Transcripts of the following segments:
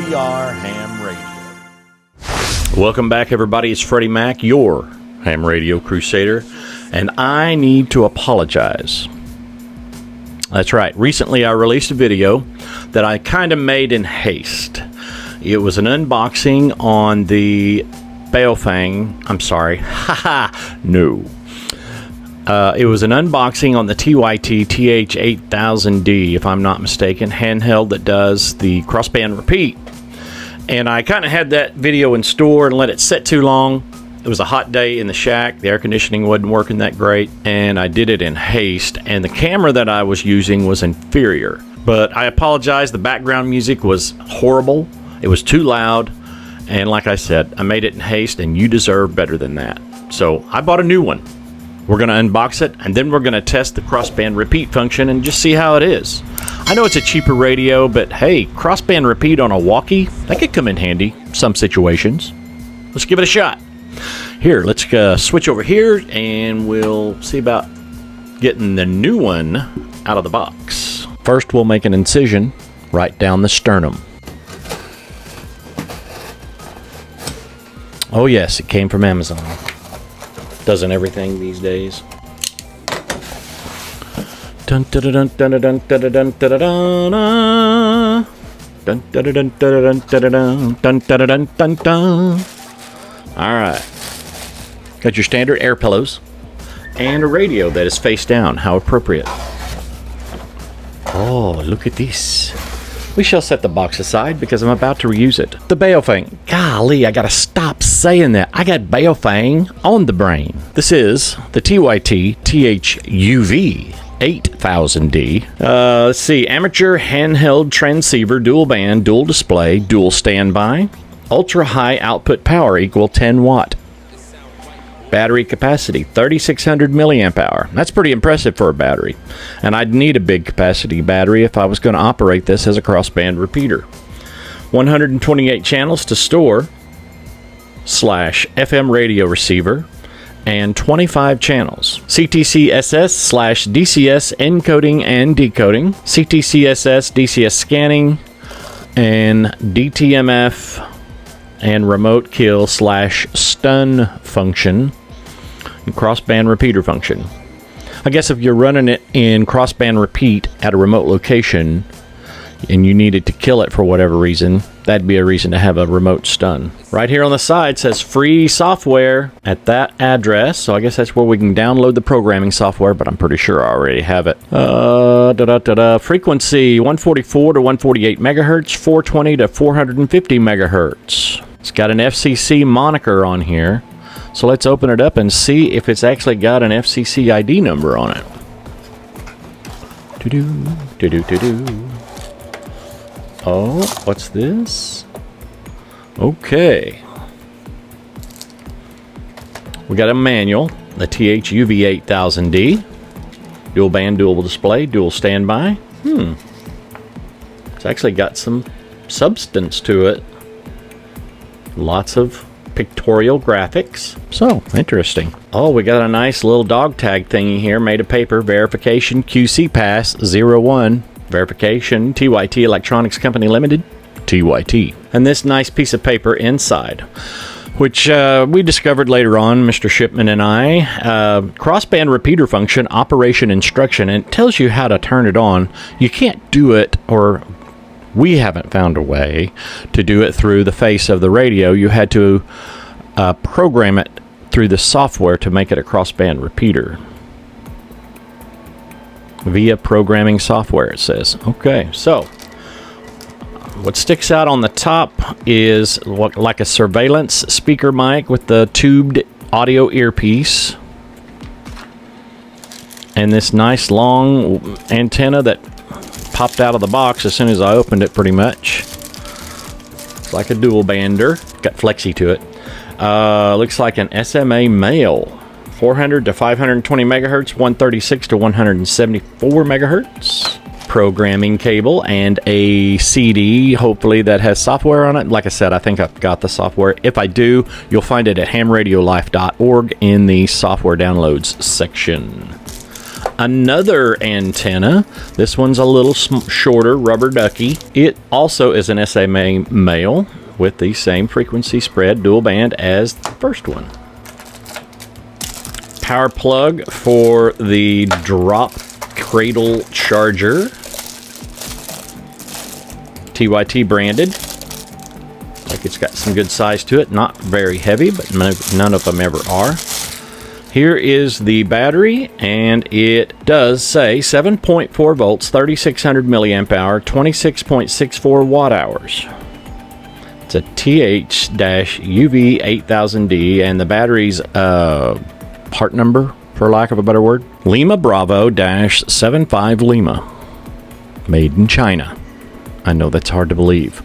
We are Ham Radio. Welcome back, everybody. It's Freddie Mac, your Ham Radio Crusader, and I need to apologize. That's right. Recently, I released a video that I kind of made in haste. It was an unboxing on the Baofeng. I'm sorry. No. It was an unboxing on the TYT TH-8000D, if I'm not mistaken, handheld that does the crossband repeat. And I kind of had that video in store and let it sit too long. It was a hot day in the shack. The air conditioning wasn't working that great, and I did it in haste. And the camera that I was using was inferior. But I apologize. The background music was horrible. It was too loud. And like I said, I made it in haste, and you deserve better than that. So I bought a new one. We're going to unbox it, and then we're going to test the crossband repeat function and just see how it is. I know it's a cheaper radio, but hey, crossband repeat on a walkie, that could come in handy some situations. Let's give it a shot. Here, let's switch over here, and we'll see about getting the new one out of the box. First, we'll make an incision right down the sternum. Oh yes, it came from Amazon. Doesn't everything these days? Dun dun dun dun dun dun dun dun dun dun dun dun dun dun dun. All right, got your standard air pillows and a radio that is face down. How appropriate! Oh, look at this. We shall set the box aside because I'm about to reuse it. The Baofeng. Golly, I gotta stop saying that. I got Baofeng on the brain. This is the TYT TH-UV8000D. Let's see. Amateur handheld transceiver, dual band, dual display, dual standby. Ultra high output power equal 10 watt. Battery capacity 3600 milliamp hour. That's pretty impressive for a battery. And I'd need a big capacity battery if I was going to operate this as a crossband repeater. 128 channels to store /FM radio receiver and 25 channels. CTC-SS/DCS encoding and decoding. CTC-SS DCS scanning and DTMF and remote kill /stun function and crossband repeater function. I guess if you're running it in crossband repeat at a remote location and you needed to kill it for whatever reason, that'd be a reason to have a remote stun. Right here on the side says free software at that address, so I guess that's where we can download the programming software, but I'm pretty sure I already have it. Frequency 144 to 148 megahertz, 420 to 450 megahertz. It's got an FCC moniker on here, so let's open it up and see if it's actually got an FCC ID number on it. Oh, what's this? Okay. We got a manual, the TH-UV8000D. Dual band, dual display, dual standby. It's actually got some substance to it. Lots of pictorial graphics. So, interesting. Oh, we got a nice little dog tag thingy here made of paper. Verification QC Pass 01. Verification TYT Electronics Company Limited. TYT. And this nice piece of paper inside, which we discovered later on, Mr. Shipman and I. Crossband repeater function, operation instruction, and it tells you how to turn it on. You can't do it, or we haven't found a way to do it through the face of the radio. You had to program it through the software to make it a crossband repeater. Via programming software, it says. Okay, so what sticks out on the top is like a surveillance speaker mic with the tubed audio earpiece. And this nice long antenna that popped out of the box as soon as I opened it, pretty much. It's like a dual bander. Got flexi to it. Looks like an SMA male. 400 to 520 megahertz, 136 to 174 megahertz. Programming cable and a CD, hopefully that has software on it. Like I said, I think I've got the software. If I do, you'll find it at hamradiolife.org in the software downloads section. Another antenna. This one's a little shorter, rubber ducky. It also is an SMA male with the same frequency spread, dual band as the first one. Power plug for the drop cradle charger. TYT branded. Like it's got some good size to it. Not very heavy, but none of them ever are. Here is the battery, and it does say 7.4 volts, 3600 milliamp hour, 26.64 watt hours. It's a TH-UV8000D, and the battery's part number, for lack of a better word, Lima Bravo-75 Lima. Made in China. I know that's hard to believe.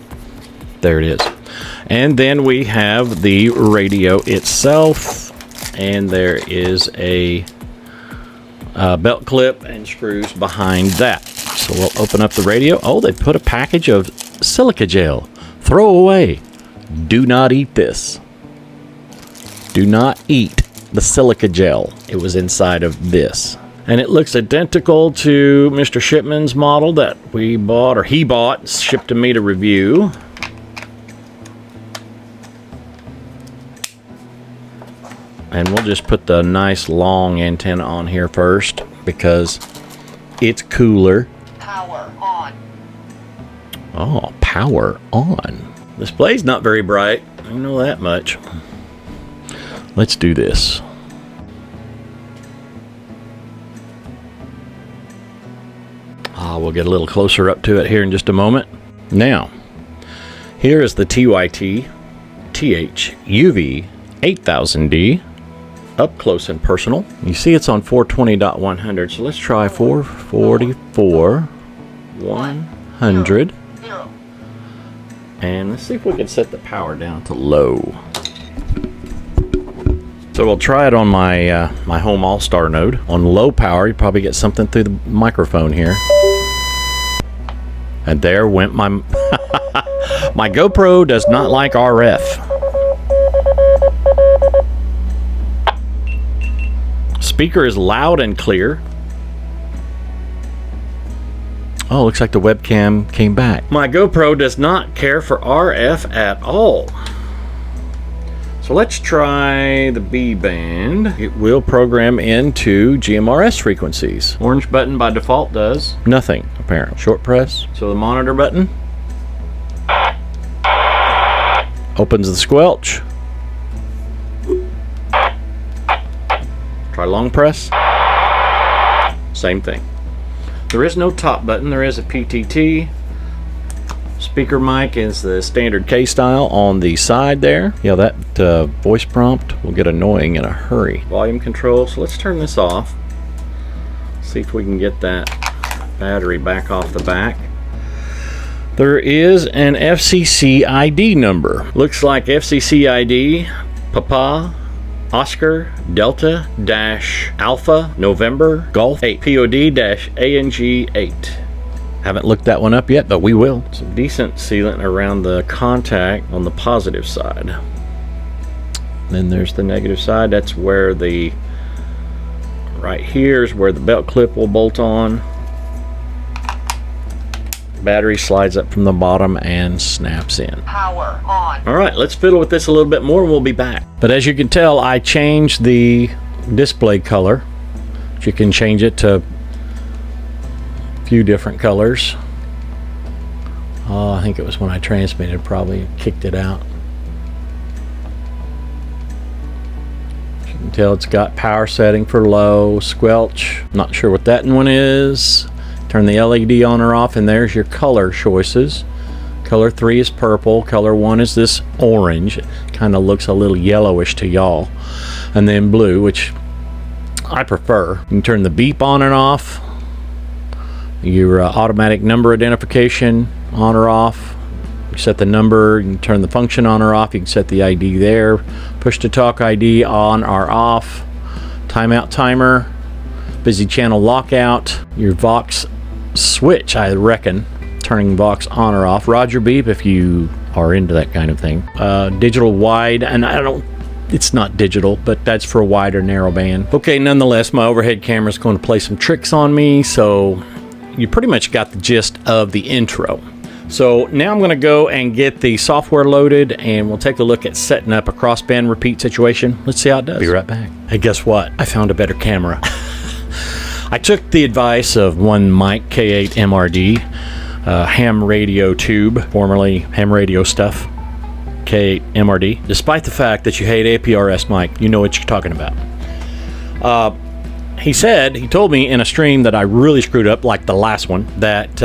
There it is. And then we have the radio itself. And there is a belt clip and screws behind that. So we'll open up the radio. Oh, they put a package of silica gel. Throw away. Do not eat this. Do not eat the silica gel. It was inside of this. And it looks identical to Mr. Shipman's model that we bought, or he bought, shipped to me to review. And we'll just put the nice long antenna on here first because it's cooler. Power on. Oh, power on. Display's not very bright. I know that much. Let's do this. We'll get a little closer up to it here in just a moment. Now, here is the TYT TH-UV8000D. Up close and personal. You see it's on 420.100, so let's try 444.100. And let's see if we can set the power down to low. So we'll try it on my my home all-star node. On low power, you probably get something through the microphone here. And there went my my GoPro does not like RF. Speaker is loud and clear. Oh, looks like the webcam came back. My GoPro does not care for RF at all. So let's try the B band. It will program into GMRS frequencies. Orange button by default does nothing, apparently. Short press. So the monitor button opens the squelch. Try long press. Same thing. There is no top button. There is a PTT. Speaker mic is the standard K style on the side there. Yeah, that voice prompt will get annoying in a hurry. Volume control. So let's turn this off. See if we can get that battery back off the back. There is an FCC ID number. Looks like FCC ID Papa Oscar Delta Alpha November Golf 8 POD ANG 8. Haven't looked that one up yet, but we will. Some decent sealant around the contact on the positive side. Then there's the negative side. That's where the right here is where the belt clip will bolt on. Battery slides up from the bottom and snaps in. Power on. All right, let's fiddle with this a little bit more and we'll be back. But as you can tell, I changed the display color. You can change it to a few different colors. Oh, I think it was when I transmitted, probably kicked it out. As you can tell, it's got power setting for low, squelch. Not sure what that one is. Turn the LED on or off, and there's your color choices. Color 3 is purple. Color 1 is this orange. It kind of looks a little yellowish to y'all. And then blue, which I prefer. You can turn the beep on and off. Your automatic number identification on or off. You set the number. You can turn the function on or off. You can set the ID there. Push to talk ID on or off. Timeout timer. Busy channel lockout. Your Vox switch, I reckon, turning Vox on or off. Roger beep if you are into that kind of thing. Digital wide, and I don't it's not digital, but that's for a wide or narrow band. Okay, nonetheless, my overhead camera is going to play some tricks on me, so you pretty much got the gist of the intro. So now I'm going to go and get the software loaded, and we'll take a look at setting up a crossband repeat situation. Let's see how it does. Be right back. Hey, guess what? I found a better camera. I took the advice of one Mike K8 MRD, ham radio tube, formerly ham radio stuff, K8 MRD. Despite the fact that you hate APRS, Mike, you know what you're talking about. He told me in a stream that I really screwed up, like the last one, that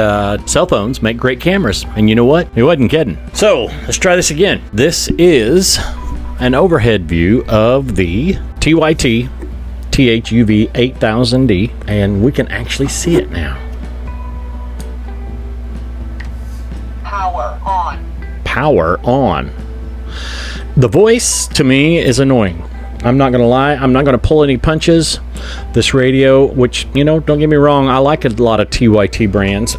cell phones make great cameras. And you know what? He wasn't kidding. So let's try this again. This is an overhead view of the TYT TH-UV8000D, and we can actually see it now. Power on. Power on. The voice, to me, is annoying. I'm not going to lie. I'm not going to pull any punches. This radio, which, don't get me wrong, I like a lot of TYT brands.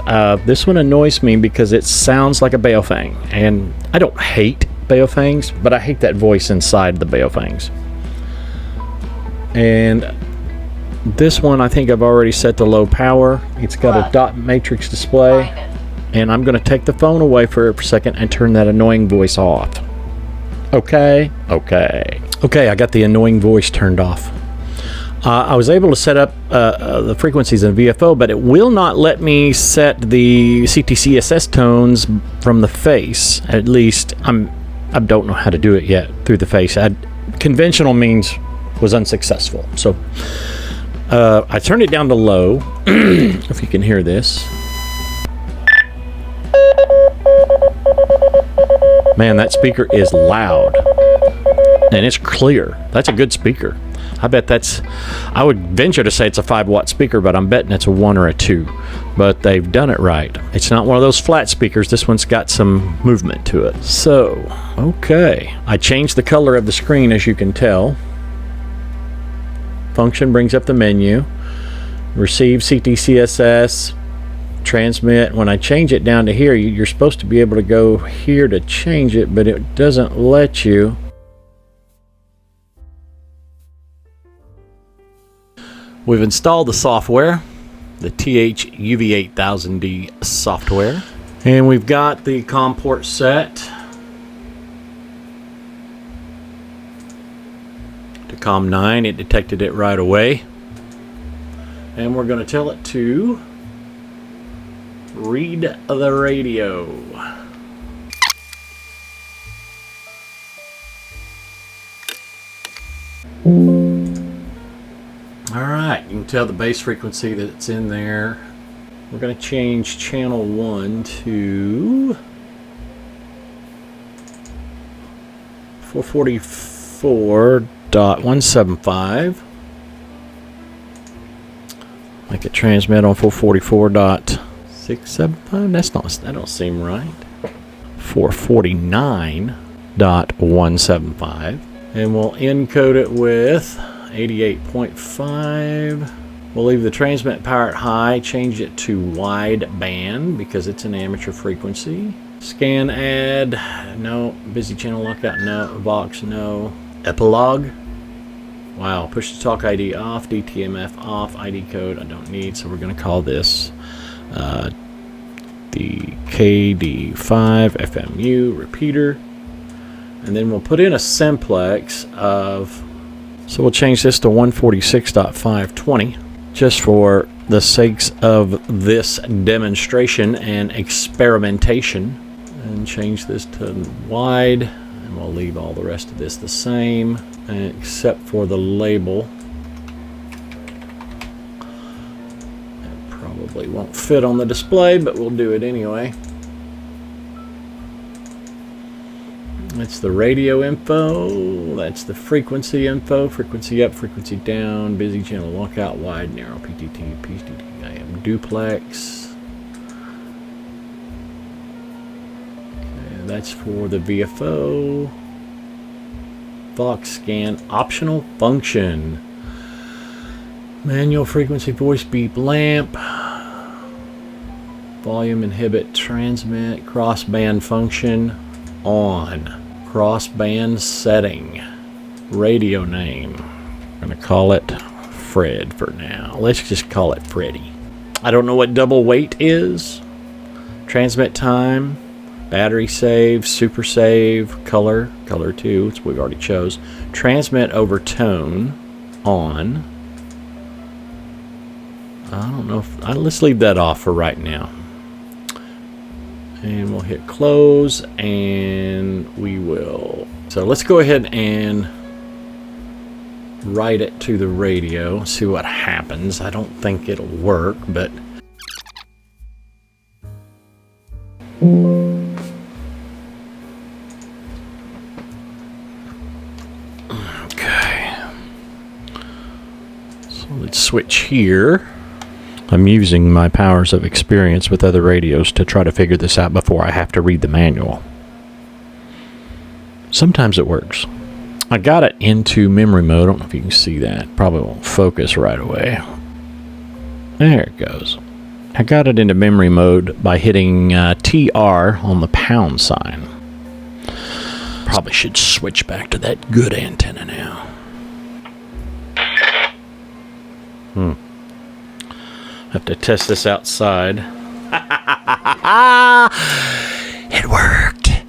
This one annoys me because it sounds like a Baofeng. And I don't hate Baofengs, but I hate that voice inside the Baofengs. And this one, I think I've already set to low power. It's got a dot matrix display. And I'm going to take the phone away for a second and turn that annoying voice off. Okay, I got the annoying voice turned off. I was able to set up the frequencies in VFO, but it will not let me set the CTCSS tones from the face. At least I don't know how to do it yet through the face. Conventional means was unsuccessful. So I turned it down to low. If you can hear this. Man, that speaker is loud. And it's clear. That's a good speaker. I would venture to say it's a 5-watt speaker, but I'm betting it's a 1 or a 2. But they've done it right. It's not one of those flat speakers. This one's got some movement to it. So, okay. I changed the color of the screen, as you can tell. Function brings up the menu. Receive CTCSS. Transmit. When I change it down to here, you're supposed to be able to go here to change it, but it doesn't let you. We've installed the software, the TH-UV8000D software, and we've got the COM port set to COM 9. It detected it right away, and we're going to tell it to read the radio. Alright, you can tell the bass frequency that's in there. We're going to change channel 1 to 444.175. Make it transmit on 444.675. That don't seem right. 449.175. And we'll encode it with 88.5. We'll leave the transmit power at high, change it to wide band because it's an amateur frequency. Scan add, no. Busy channel lockout, no. Vox, no. Epilogue, wow. Push to talk ID off, DTMF off, ID code I don't need, so we're going to call this the KD5 FMU repeater. And then we'll put in a simplex of, so we'll change this to 146.520 just for the sakes of this demonstration and experimentation. And change this to wide, and we'll leave all the rest of this the same, except for the label. It probably won't fit on the display, but we'll do it anyway. That's the radio info, that's the frequency info, frequency up, frequency down, busy channel lockout, wide, narrow, PTT, PTT, IM duplex. Okay, that's for the VFO. Vox scan, optional function. Manual frequency, voice beep, lamp. Volume inhibit, transmit, crossband function, on. Crossband setting. radio name. I'm going to call it Fred for now. Let's just call it Freddy. I don't know what double weight is. Transmit time, battery save, super save, color 2, which we already chose. Transmit over tone, on. I don't know if, let's leave that off for right now. And we'll hit close, and we will. So let's go ahead and write it to the radio, see what happens. I don't think it'll work, but okay. So let's switch here. I'm using my powers of experience with other radios to try to figure this out before I have to read the manual. Sometimes it works. I got it into memory mode. I don't know if you can see that. Probably won't focus right away. There it goes. I got it into memory mode by hitting TR on the pound sign. Probably should switch back to that good antenna now. Have to test this outside. It worked.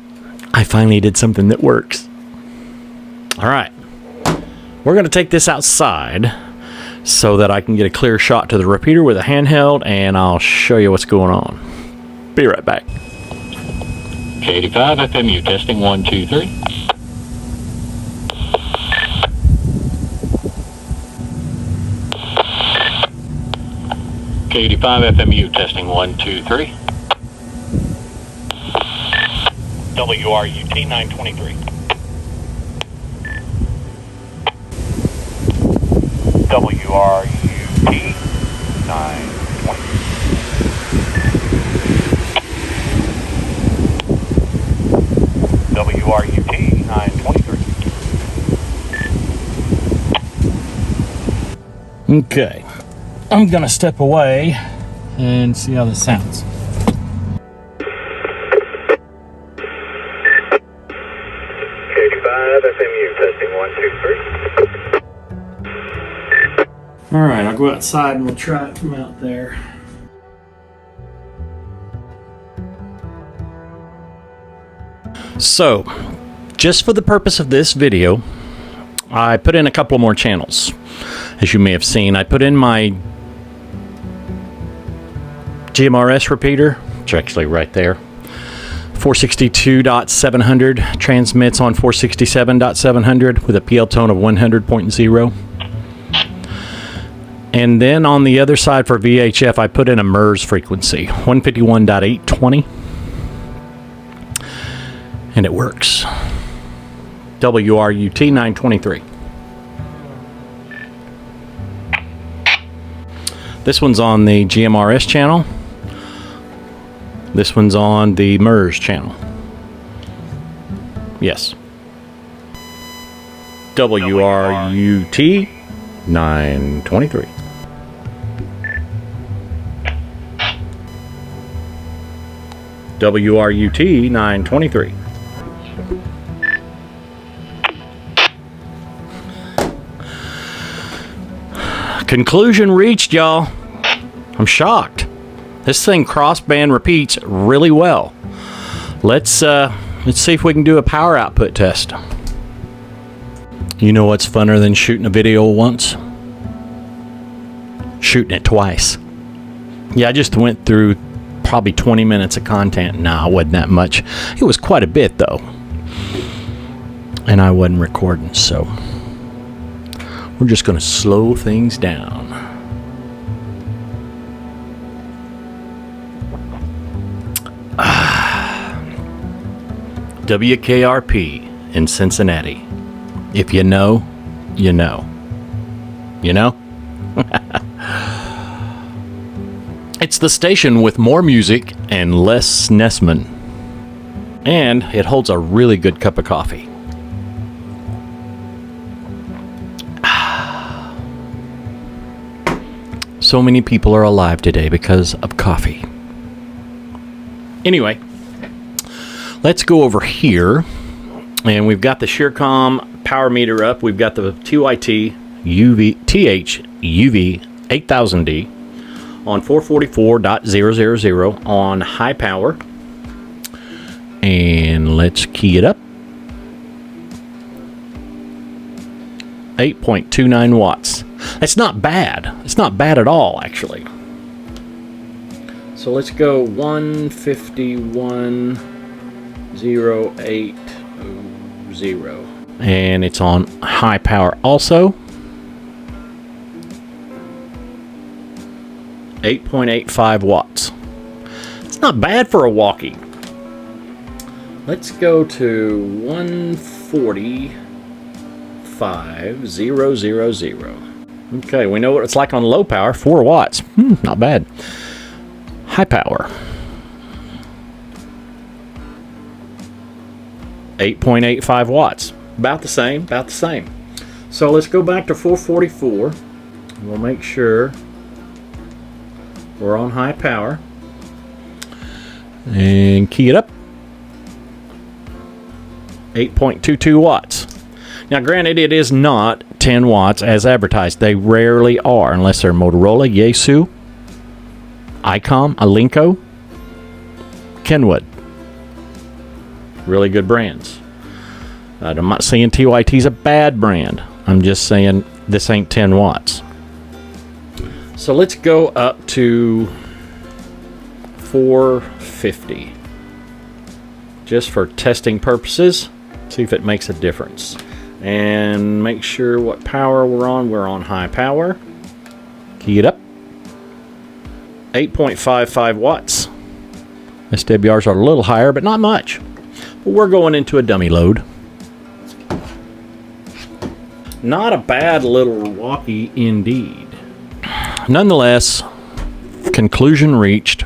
I finally did something that works. All right, we're going to take this outside so that I can get a clear shot to the repeater with a handheld, and I'll show you what's going on. Be right back. K85 FMU testing 1, 2, 3. K85 FMU testing 1, 2, 3. WRUT 923. WRUT 920. WRUT 923. Okay, I'm going to step away and see how this sounds. K85 FMU testing 1, 2, 3. All right, I'll go outside and we'll try it from out there. So, just for the purpose of this video, I put in a couple more channels. As you may have seen, I put in my GMRS repeater, which is actually right there. 462.700 transmits on 467.700 with a PL tone of 100.0. And then on the other side for VHF, I put in a MERS frequency, 151.820. And it works. WRUT 923. This one's on the GMRS channel. This one's on the MERS channel. Yes. WRUT 923. WRUT 923. Conclusion reached, y'all. I'm shocked. This thing crossband repeats really well. Let's see if we can do a power output test. You know what's funner than shooting a video once? Shooting it twice. Yeah, I just went through probably 20 minutes of content. Nah, it wasn't that much. It was quite a bit, though. And I wasn't recording, so we're just going to slow things down. WKRP in Cincinnati. If you know, you know. You know? It's the station with more music and less Nessman. And it holds a really good cup of coffee. So many people are alive today because of coffee. Anyway, let's go over here. And we've got the Shearcom power meter up. We've got the TYT TH-UV8000D on 444.000 on high power. And let's key it up. 8.29 watts. That's not bad. It's not bad at all, actually. So let's go 151.0800. And it's on high power also. 8.85 watts. It's not bad for a walkie. Let's go to 145.000. Okay, we know what it's like on low power. 4 watts. Not bad. High power. 8.85 watts. About the same, about the same. So let's go back to 444. We'll make sure we're on high power. And key it up. 8.22 watts. Now, granted, it is not 10 watts as advertised. They rarely are, unless they're Motorola, Yaesu, ICOM, Alinco, Kenwood. Really good brands. I'm not saying TYT's a bad brand. I'm just saying this ain't 10 watts. So let's go up to 450. Just for testing purposes. See if it makes a difference. And make sure what power we're on. We're on high power. Key it up. 8.55 watts. SWRs are a little higher, but not much. But we're going into a dummy load. Not a bad little walkie indeed. Nonetheless, conclusion reached.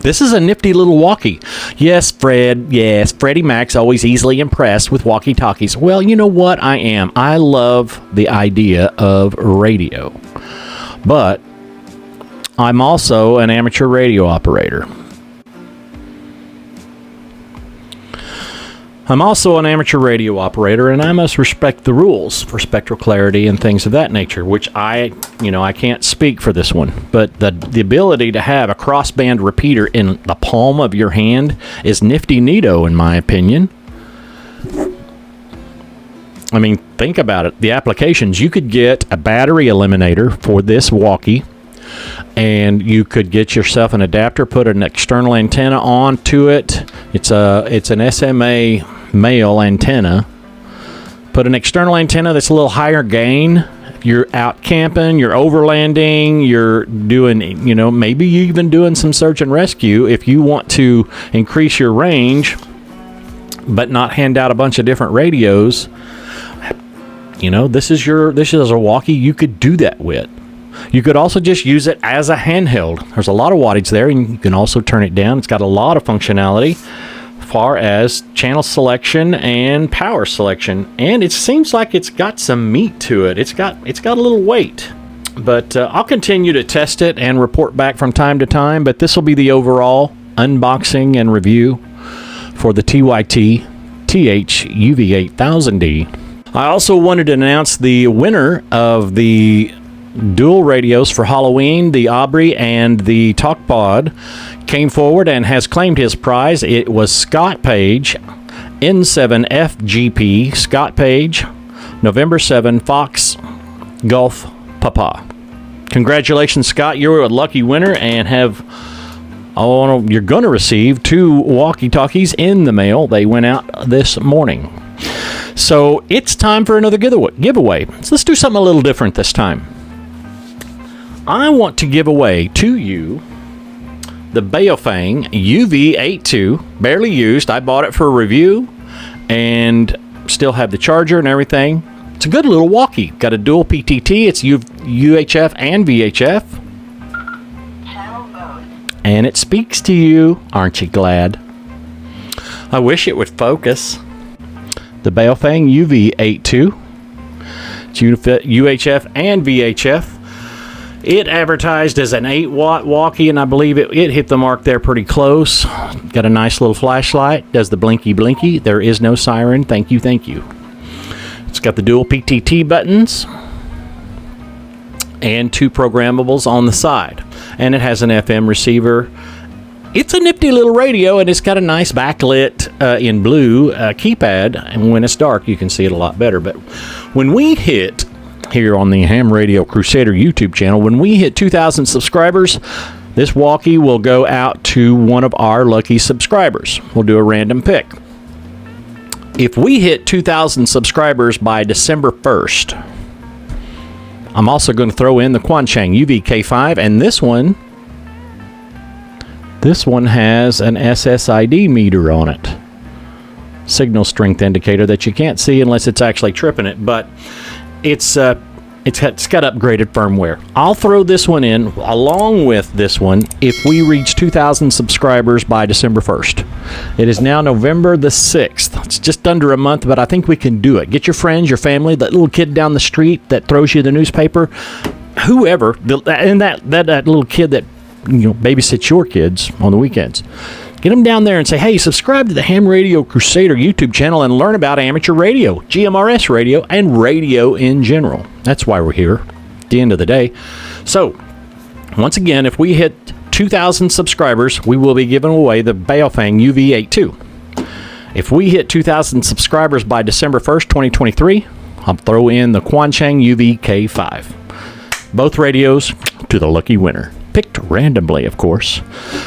This is a nifty little walkie. Yes, Fred. Yes, Freddie Mac's always easily impressed with walkie-talkies. Well, you know what? I am. I love the idea of radio. But I'm also an amateur radio operator. I'm also an amateur radio operator, and I must respect the rules for spectral clarity and things of that nature, which I can't speak for this one. But the ability to have a crossband repeater in the palm of your hand is nifty neato, in my opinion. I mean, think about it. The applications, you could get a battery eliminator for this walkie, and you could get yourself an adapter, put an external antenna onto it. It's an SMA male antenna. Put an external antenna that's a little higher gain. If you're out camping, you're overlanding, you're doing, maybe you're even doing some search and rescue. If you want to increase your range, but not hand out a bunch of different radios, this is a walkie you could do that with. You could also just use it as a handheld. There's a lot of wattage there, and you can also turn it down. It's got a lot of functionality as far as channel selection and power selection, and it seems like it's got some meat to it. It's got a little weight. But I'll continue to test it and report back from time to time, but this will be the overall unboxing and review for the TYT TH-UV8000D. I also wanted to announce the winner of the dual radios for Halloween. The Aubrey and the TalkPod came forward and has claimed his prize. It was Scott Page, N7FGP, Scott Page, November 7, Fox, Golf, Papa. Congratulations, Scott. You're a lucky winner and you're going to receive 2 walkie-talkies in the mail. They went out this morning. So it's time for another giveaway. So let's do something a little different this time. I want to give away to you the Baofeng UV82, barely used. I bought it for a review and still have the charger and everything. It's a good little walkie. Got a dual PTT. It's UHF and VHF. And it speaks to you. Aren't you glad? I wish it would focus. The Baofeng UV82. It's UHF and VHF. It advertised as an 8-watt walkie, and I believe it hit the mark there pretty close. Got a nice little flashlight. Does the blinky blinky. There is no siren. Thank you, thank you. It's got the dual PTT buttons and 2 programmables on the side. And it has an FM receiver. It's a nifty little radio, and it's got a nice backlit in blue keypad. And when it's dark, you can see it a lot better. But when we hit, here on the Ham Radio Crusader YouTube channel, when we hit 2,000 subscribers, this walkie will go out to one of our lucky subscribers. We'll do a random pick. If we hit 2,000 subscribers by December 1st, I'm also going to throw in the Quanchang UV-K5, and this one has an SSID meter on it. Signal strength indicator that you can't see unless it's actually tripping it, but it's got upgraded firmware. I'll throw this one in along with this one if we reach 2,000 subscribers by December 1st. It is now November the 6th. It's just under a month, but I think we can do it. Get your friends, your family, that little kid down the street that throws you the newspaper, whoever, and that little kid that babysits your kids on the weekends. Get them down there and say, hey, subscribe to the Ham Radio Crusader YouTube channel and learn about amateur radio, GMRS radio, and radio in general. That's why we're here at the end of the day. So, once again, if we hit 2,000 subscribers, we will be giving away the Baofeng UV82. If we hit 2,000 subscribers by December 1st, 2023, I'll throw in the Quanchang UV-K5. Both radios to the lucky winner. Picked randomly, of course.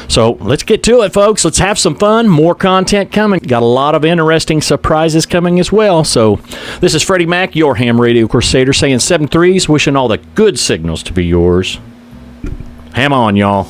So let's get to it, folks. Let's have some fun. More content coming. Got a lot of interesting surprises coming as well. So this is Freddie Mac, your Ham Radio Crusader, saying 7 3s, wishing all the good signals to be yours. Ham on, y'all.